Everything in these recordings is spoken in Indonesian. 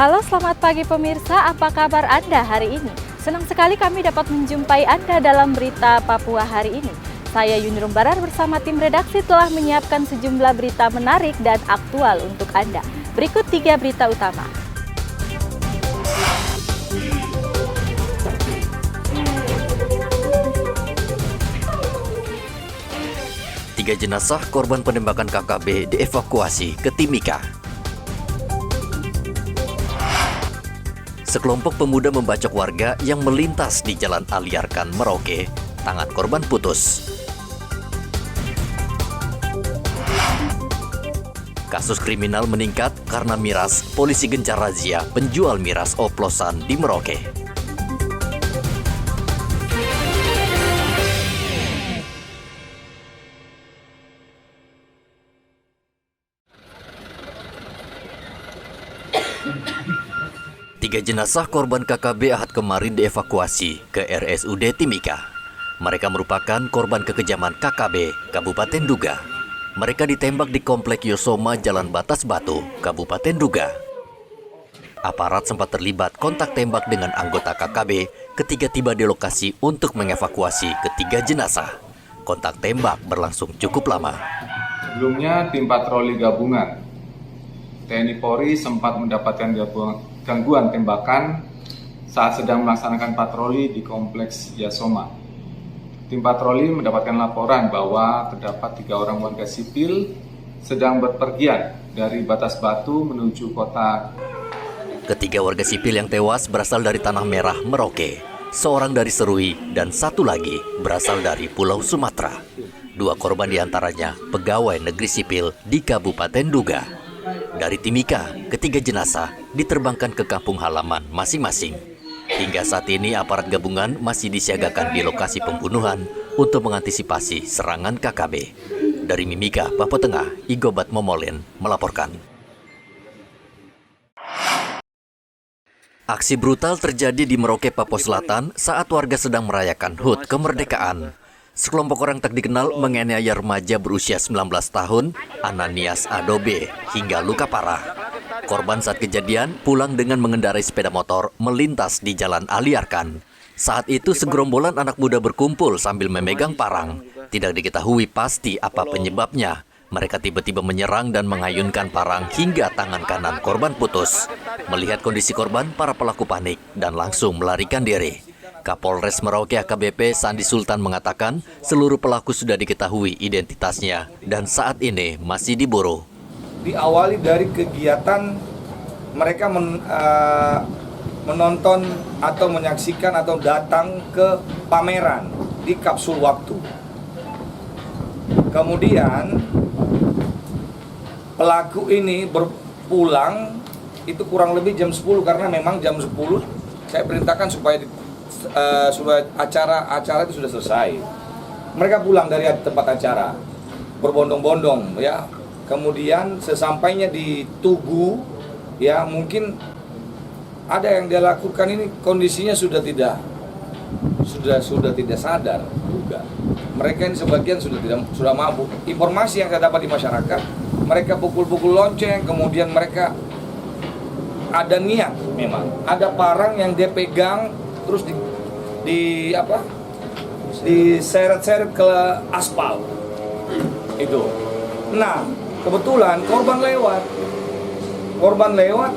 Halo, selamat pagi pemirsa. Apa kabar Anda hari ini? Senang sekali kami dapat menjumpai Anda dalam berita Papua hari ini. Saya Yunirum Barar bersama tim redaksi telah menyiapkan sejumlah berita menarik dan aktual untuk Anda. Berikut 3 berita utama. Tiga jenazah korban penembakan KKB dievakuasi ke Timika. Sekelompok pemuda membacok warga yang melintas di Jalan Aliarkan, Merauke. Tangan korban putus. Kasus kriminal meningkat karena miras. Polisi gencar razia penjual miras oplosan di Merauke. Tiga jenazah korban KKB Ahad kemarin dievakuasi ke RSUD Timika. Mereka merupakan korban kekejaman KKB Kabupaten Duga. Mereka ditembak di Komplek Yosoma Jalan Batas Batu, Kabupaten Duga. Aparat sempat terlibat kontak tembak dengan anggota KKB ketika tiba di lokasi untuk mengevakuasi ketiga jenazah. Kontak tembak berlangsung cukup lama. Sebelumnya tim patroli gabungan TNI Polri sempat mendapatkan gangguan tembakan saat sedang melaksanakan patroli di Kompleks Yosoma. Tim patroli mendapatkan laporan bahwa terdapat 3 orang warga sipil sedang berpergian dari Batas Batu menuju kota. Ketiga warga sipil yang tewas berasal dari Tanah Merah, Merauke, seorang dari Serui, dan satu lagi berasal dari Pulau Sumatera. 2 korban diantaranya pegawai negeri sipil di Kabupaten Duga. Dari Timika, ketiga jenazah diterbangkan ke kampung halaman masing-masing. Hingga saat ini aparat gabungan masih disiagakan di lokasi pembunuhan untuk mengantisipasi serangan KKB. Dari Mimika, Papua Tengah, Igobat Momolen melaporkan. Aksi brutal terjadi di Merauke, Papua Selatan saat warga sedang merayakan HUT kemerdekaan. Sekelompok orang tak dikenal menganiaya remaja berusia 19 tahun, Ananias Adobe, hingga luka parah. Korban saat kejadian pulang dengan mengendarai sepeda motor melintas di Jalan Aliarkan. Saat itu segerombolan anak muda berkumpul sambil memegang parang. Tidak diketahui pasti apa penyebabnya. Mereka tiba-tiba menyerang dan mengayunkan parang hingga tangan kanan korban putus. Melihat kondisi korban, para pelaku panik dan langsung melarikan diri. Kapolres Merauke AKBP Sandi Sultan mengatakan seluruh pelaku sudah diketahui identitasnya dan saat ini masih diburu. Diawali dari kegiatan mereka menonton atau menyaksikan atau datang ke pameran di kapsul waktu. Kemudian pelaku ini berpulang itu kurang lebih jam 10 karena memang jam 10 saya perintahkan supaya acara itu sudah selesai. Mereka pulang dari tempat acara berbondong-bondong ya. Kemudian sesampainya di Tugu ya, mungkin ada yang dia lakukan ini kondisinya sudah tidak sadar juga. Mereka ini sebagian sudah mabuk. Informasi yang saya dapat di masyarakat, mereka pukul-pukul lonceng, kemudian mereka ada niat memang, ada parang yang dia pegang terus diseret-seret ke aspal itu. Nah, kebetulan korban lewat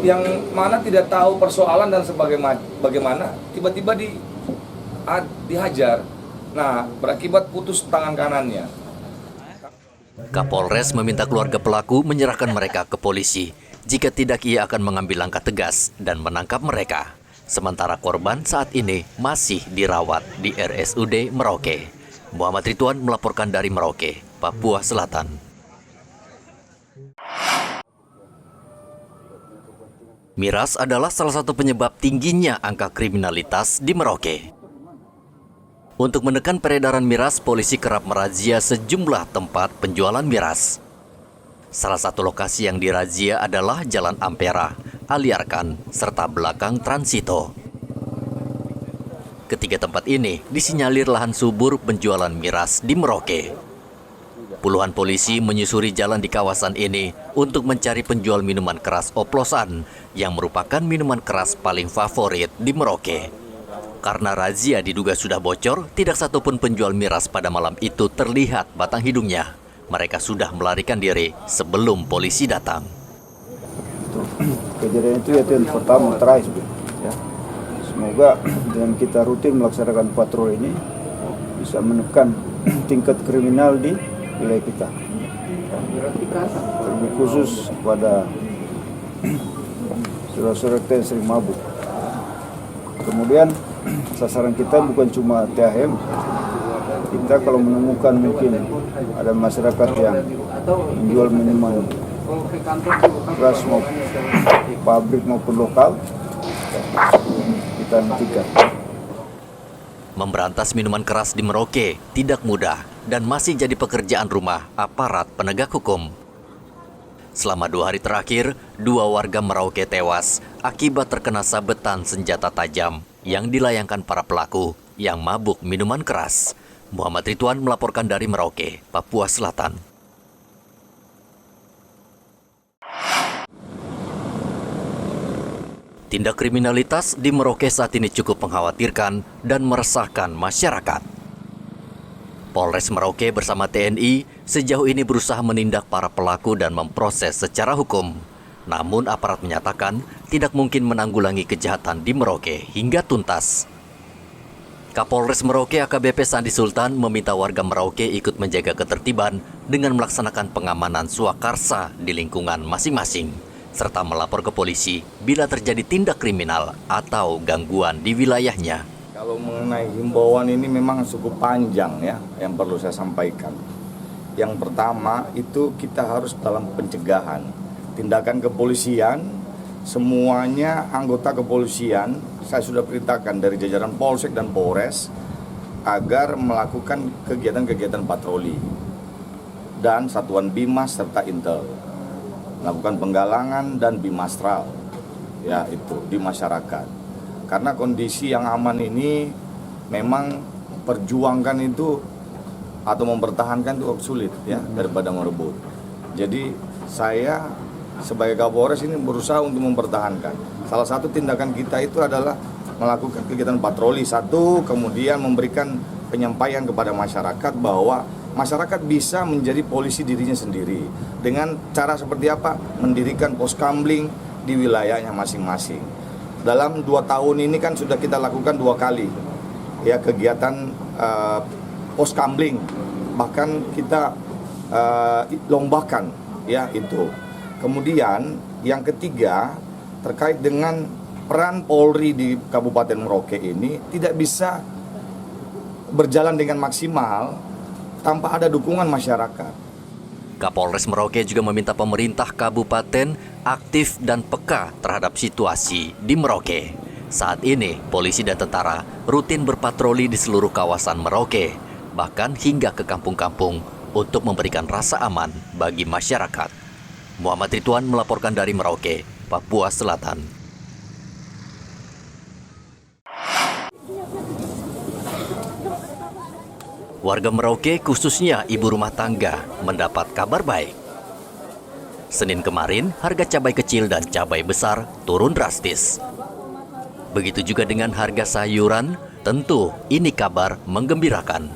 yang mana tidak tahu persoalan dan bagaimana tiba-tiba dihajar. Nah, berakibat putus tangan kanannya. Kapolres meminta keluarga pelaku menyerahkan mereka ke polisi. Jika tidak, ia akan mengambil langkah tegas dan menangkap mereka. Sementara korban saat ini masih dirawat di RSUD Merauke. Muhammad Ridwan melaporkan dari Merauke, Papua Selatan. Miras adalah salah satu penyebab tingginya angka kriminalitas di Merauke. Untuk menekan peredaran miras, polisi kerap merazia sejumlah tempat penjualan miras. Salah satu lokasi yang dirazia adalah Jalan Ampera, Aliarkan, serta belakang Transito. Ketiga tempat ini disinyalir lahan subur penjualan miras di Merauke. Puluhan polisi menyusuri jalan di kawasan ini untuk mencari penjual minuman keras oplosan yang merupakan minuman keras paling favorit di Merauke. Karena razia diduga sudah bocor, tidak satupun penjual miras pada malam itu terlihat batang hidungnya. Mereka sudah melarikan diri sebelum polisi datang. Kejadian itu ya yang pertama terakhir. Ya. Semoga dengan kita rutin melaksanakan patroli ini bisa menekan tingkat kriminal di wilayah kita. Terlebih khusus pada saudara-saudara kita yang sering mabuk. Kemudian sasaran kita bukan cuma THM. Kita kalau menemukan mungkin ada masyarakat yang menjual minuman keras maupun pabrik maupun lokal, kita hentikan. Memberantas minuman keras di Merauke tidak mudah dan masih jadi pekerjaan rumah aparat penegak hukum. Selama 2 hari terakhir, 2 warga Merauke tewas akibat terkena sabetan senjata tajam yang dilayangkan para pelaku yang mabuk minuman keras. Muhammad Ridwan melaporkan dari Merauke, Papua Selatan. Tindak kriminalitas di Merauke saat ini cukup mengkhawatirkan dan meresahkan masyarakat. Polres Merauke bersama TNI sejauh ini berusaha menindak para pelaku dan memproses secara hukum. Namun aparat menyatakan tidak mungkin menanggulangi kejahatan di Merauke hingga tuntas. Kapolres Merauke AKBP Sandi Sultan meminta warga Merauke ikut menjaga ketertiban dengan melaksanakan pengamanan swakarsa di lingkungan masing-masing, serta melapor ke polisi bila terjadi tindak kriminal atau gangguan di wilayahnya. Kalau mengenai himbauan ini memang cukup panjang ya yang perlu saya sampaikan. Yang pertama itu kita harus dalam pencegahan. Tindakan kepolisian, semuanya anggota kepolisian, saya sudah perintahkan dari jajaran Polsek dan Polres agar melakukan kegiatan-kegiatan patroli dan satuan Bimas serta Intel. Melakukan penggalangan dan bimastral ya itu di masyarakat. Karena kondisi yang aman ini memang perjuangkan itu atau mempertahankan itu sulit ya daripada merebut. Jadi saya sebagai Kapolres ini berusaha untuk mempertahankan. Salah satu tindakan kita itu adalah melakukan kegiatan patroli satu, kemudian memberikan penyampaian kepada masyarakat bahwa masyarakat bisa menjadi polisi dirinya sendiri dengan cara seperti apa? Mendirikan pos kamling di wilayahnya masing-masing. Dalam 2 tahun ini kan sudah kita lakukan 2 kali ya kegiatan pos kamling, bahkan kita lombakan ya itu. Kemudian yang ketiga terkait dengan peran Polri di Kabupaten Merauke ini tidak bisa berjalan dengan maksimal tanpa ada dukungan masyarakat. Kapolres Merauke juga meminta pemerintah kabupaten aktif dan peka terhadap situasi di Merauke. Saat ini, polisi dan tentara rutin berpatroli di seluruh kawasan Merauke, bahkan hingga ke kampung-kampung untuk memberikan rasa aman bagi masyarakat. Muhammad Ridwan melaporkan dari Merauke, Papua Selatan. Warga Merauke, khususnya ibu rumah tangga, mendapat kabar baik. Senin kemarin, harga cabai kecil dan cabai besar turun drastis. Begitu juga dengan harga sayuran, tentu ini kabar menggembirakan.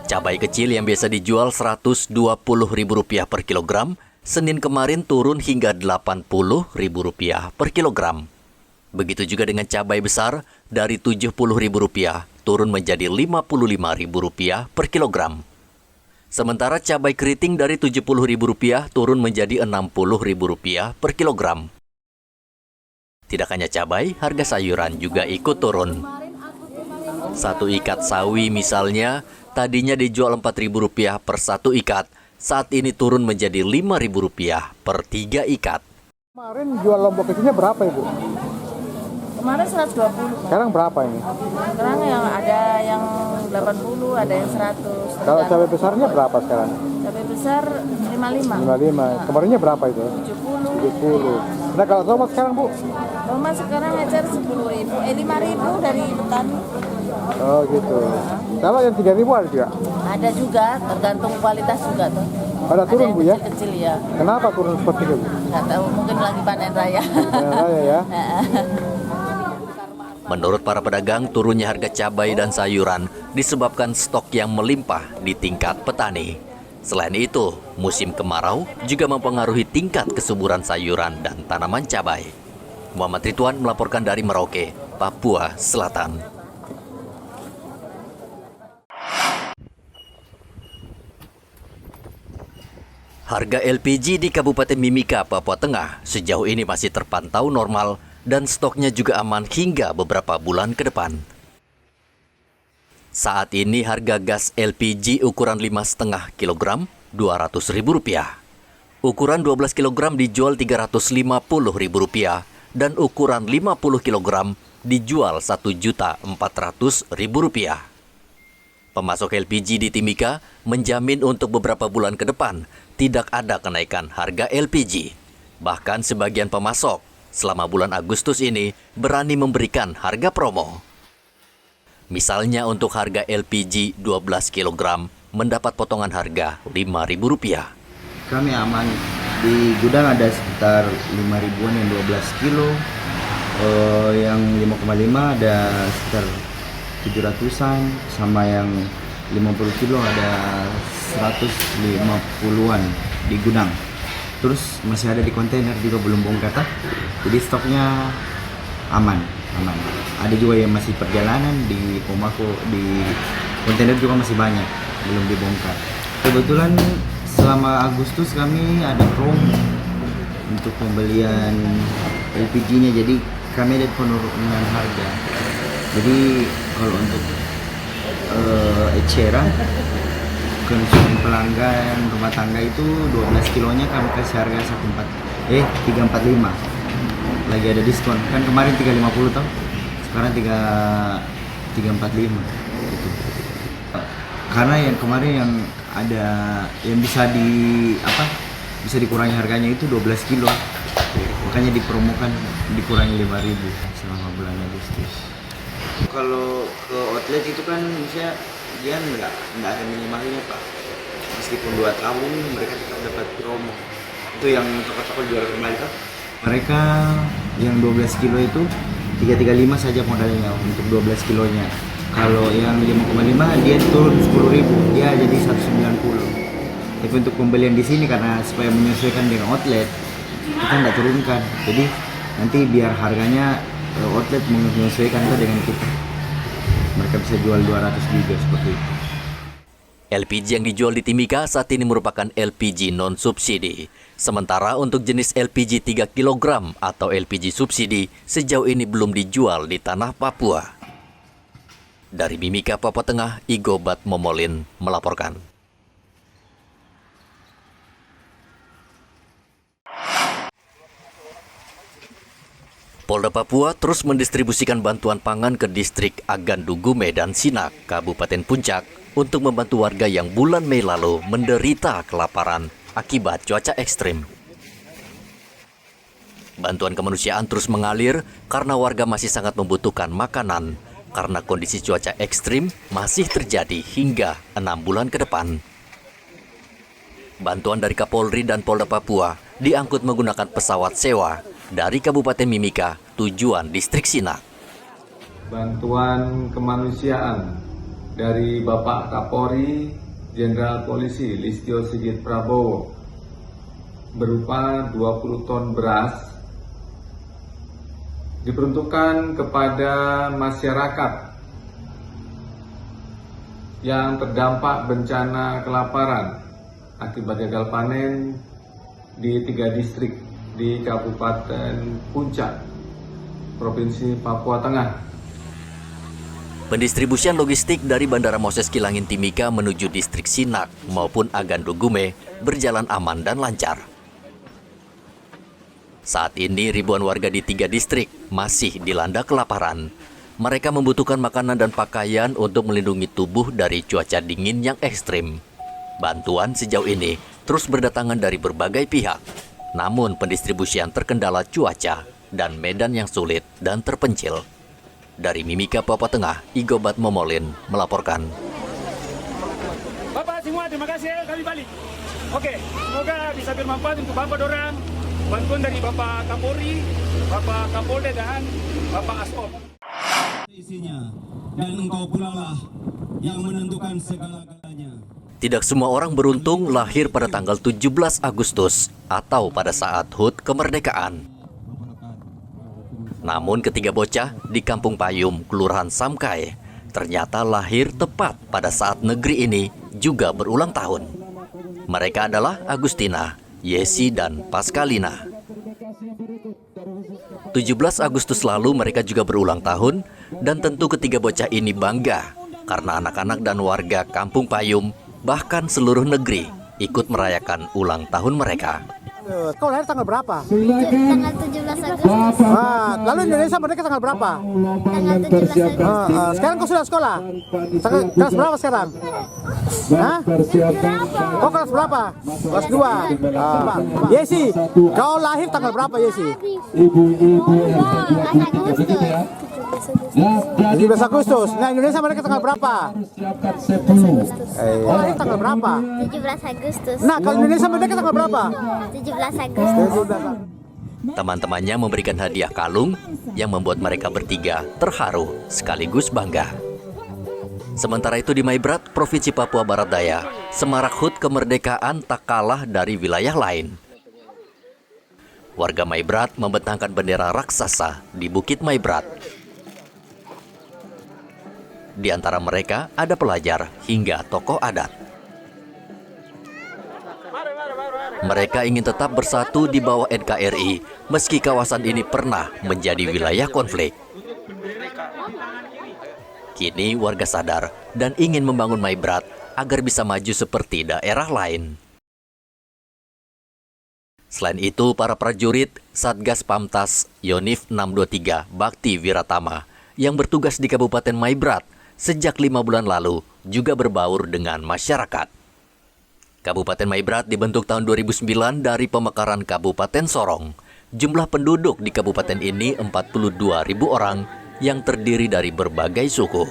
Cabai kecil yang biasa dijual Rp120.000 per kilogram, Senin kemarin turun hingga Rp80.000 per kilogram. Begitu juga dengan cabai besar, dari Rp70.000 turun menjadi Rp55.000 per kilogram. Sementara cabai keriting dari Rp70.000 turun menjadi Rp60.000 per kilogram. Tidak hanya cabai, harga sayuran juga ikut turun. Satu ikat sawi misalnya, tadinya dijual Rp4.000 per satu ikat, saat ini turun menjadi Rp5.000 per 3 ikat. Kemarin jual lombok kecilnya berapa, Ibu? Kemarin 120. Sekarang berapa ini? Sekarang yang ada yang 80, ada yang 100. Kalau cabai besarnya berapa sekarang? Cabai besar 55. 55. Kemarinnya berapa itu? 70. 70. Nah kalau tomat sekarang, Bu? Roma sekarang ecer 10.000, 5.000 dari petani. Oh gitu. Kalau yang 3.000 ada juga? Ada juga, tergantung kualitas juga tuh. Ada turun yang Bu ya? Kecil-kecil ya. Kenapa turun seperti itu? Nggak tahu, mungkin lagi panen raya. Raya ya. Menurut para pedagang, turunnya harga cabai dan sayuran disebabkan stok yang melimpah di tingkat petani. Selain itu, musim kemarau juga mempengaruhi tingkat kesuburan sayuran dan tanaman cabai. Muhammad Ridwan melaporkan dari Merauke, Papua Selatan. Harga LPG di Kabupaten Mimika, Papua Tengah sejauh ini masih terpantau normal dan stoknya juga aman hingga beberapa bulan ke depan. Saat ini harga gas LPG ukuran 5,5 kg Rp200.000. Ukuran 12 kg dijual Rp350.000 dan ukuran 50 kg dijual Rp1.400.000. Pemasok LPG di Timika menjamin untuk beberapa bulan ke depan tidak ada kenaikan harga LPG. Bahkan sebagian pemasok selama bulan Agustus ini berani memberikan harga promo. Misalnya untuk harga LPG 12 kg mendapat potongan harga Rp5.000. Kami aman, di gudang ada sekitar 5.000-an yang 12 kilo, yang 5,5 ada sekitar 700-an, sama yang 50 kilo ada 150-an di gudang. Terus masih ada di kontainer juga belum bongkar, jadi stoknya aman. Ada juga yang masih perjalanan di Pomako, di kontainer juga masih banyak, belum dibongkar. Kebetulan selama Agustus kami ada promo untuk pembelian LPG-nya, jadi kami ada penurunan harga. Jadi kalau untuk eceran konsumsi pelanggan rumah tangga itu 12 kilonya kami kasih harga 345. Lagi ada diskon. Kan kemarin 350 toh. Sekarang 345 gitu. Karena yang kemarin yang ada yang bisa dikurangi harganya itu 12 kilo. Makanya dipromokan dikurangi 5.000 selama bulan Agustus. Kalau ke outlet itu kan misalnya dia nggak ada minimalnya Pak. Meskipun 2 tahun mereka tetap dapat promo. Itu yang toko-toko jual kembali Pak. Mereka yang 12 kilo itu 335 saja modalnya untuk 12 kilonya. Kalau yang 5,5 dia turun 10.000, dia jadi 190. Tapi untuk pembelian di sini karena supaya menyesuaikan dengan outlet, kita nggak turunkan. Jadi nanti biar harganya outlet menyesuaikan itu dengan kita. Mereka bisa jual 200 juga seperti itu. LPG yang dijual di Timika saat ini merupakan LPG non-subsidi. Sementara untuk jenis LPG 3 kg atau LPG subsidi sejauh ini belum dijual di tanah Papua. Dari Mimika, Papua Tengah, Igobat Momolin melaporkan. Polda Papua terus mendistribusikan bantuan pangan ke distrik Agandugume dan Sinak, Kabupaten Puncak, untuk membantu warga yang bulan Mei lalu menderita kelaparan akibat cuaca ekstrim. Bantuan kemanusiaan terus mengalir karena warga masih sangat membutuhkan makanan, karena kondisi cuaca ekstrim masih terjadi hingga 6 bulan ke depan. Bantuan dari Kapolri dan Polda Papua diangkut menggunakan pesawat sewa dari Kabupaten Mimika, tujuan distrik Sinak. Bantuan kemanusiaan dari Bapak Kapolri Jenderal Polisi Listio Sigit Prabowo berupa 20 ton beras diperuntukkan kepada masyarakat yang terdampak bencana kelaparan akibat gagal panen di 3 distrik di Kabupaten Puncak, Provinsi Papua Tengah. Pendistribusian logistik dari Bandara Moses Kilangin Timika menuju distrik Sinak maupun Agandugume berjalan aman dan lancar. Saat ini ribuan warga di 3 distrik masih dilanda kelaparan. Mereka membutuhkan makanan dan pakaian untuk melindungi tubuh dari cuaca dingin yang ekstrim. Bantuan sejauh ini terus berdatangan dari berbagai pihak. Namun pendistribusian terkendala cuaca dan medan yang sulit dan terpencil. Dari Mimika, Papua Tengah, Igobat Momolin melaporkan. Bapak semua, terima kasih ya, kami balik. Oke, semoga bisa bermanfaat untuk Bapak dorang, bantuan dari Bapak Kapolri, Bapak Kapolda, dan Bapak Asop. Isinya, dan engkau pula lah yang menentukan segala-galanya. Tidak semua orang beruntung lahir pada tanggal 17 Agustus atau pada saat HUT kemerdekaan. Namun ketiga bocah di Kampung Payum, Kelurahan Samkai, ternyata lahir tepat pada saat negeri ini juga berulang tahun. Mereka adalah Agustina, Yesi, dan Paskalina. 17 Agustus lalu mereka juga berulang tahun, dan tentu ketiga bocah ini bangga karena anak-anak dan warga Kampung Payum, bahkan seluruh negeri, ikut merayakan ulang tahun mereka. Kau lahir tanggal berapa? Tanggal 17 Agustus. Lalu Indonesia merdeka tanggal berapa? Tanggal 17 Agustus. Sekarang kau sudah sekolah? Kelas berapa sekarang? Hah? Kau kelas berapa? Kelas 2. Yesi, kau lahir tanggal berapa, Yesi? 17 Agustus. Nah, Indonesia mereka tanggal berapa? 17 Kau lahir tanggal berapa? 17 Agustus. Nah, kalau Indonesia mereka tanggal berapa? 17 Agustus. Teman-temannya memberikan hadiah kalung yang membuat mereka bertiga terharu sekaligus bangga. Sementara itu di Maibrat, Provinsi Papua Barat Daya, semarak HUT kemerdekaan tak kalah dari wilayah lain. Warga Maibrat membentangkan bendera raksasa di Bukit Maibrat. Di antara mereka ada pelajar hingga tokoh adat. Mereka ingin tetap bersatu di bawah NKRI meski kawasan ini pernah menjadi wilayah konflik. Kini warga sadar dan ingin membangun Maibrat agar bisa maju seperti daerah lain. Selain itu, para prajurit Satgas Pamtas Yonif 623 Bakti Wiratama yang bertugas di Kabupaten Maibrat sejak 5 bulan lalu juga berbaur dengan masyarakat. Kabupaten Maibrat dibentuk tahun 2009 dari pemekaran Kabupaten Sorong. Jumlah penduduk di kabupaten ini 42.000 orang yang terdiri dari berbagai suku.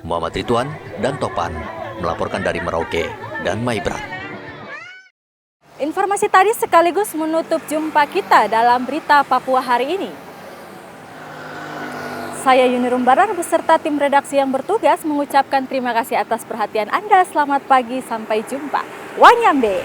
Muhammad Ridwan dan Topan melaporkan dari Merauke dan Maibrat. Informasi tadi sekaligus menutup jumpa kita dalam berita Papua hari ini. Saya Yunirum Barar beserta tim redaksi yang bertugas mengucapkan terima kasih atas perhatian Anda. Selamat pagi, sampai jumpa. Wanyambe.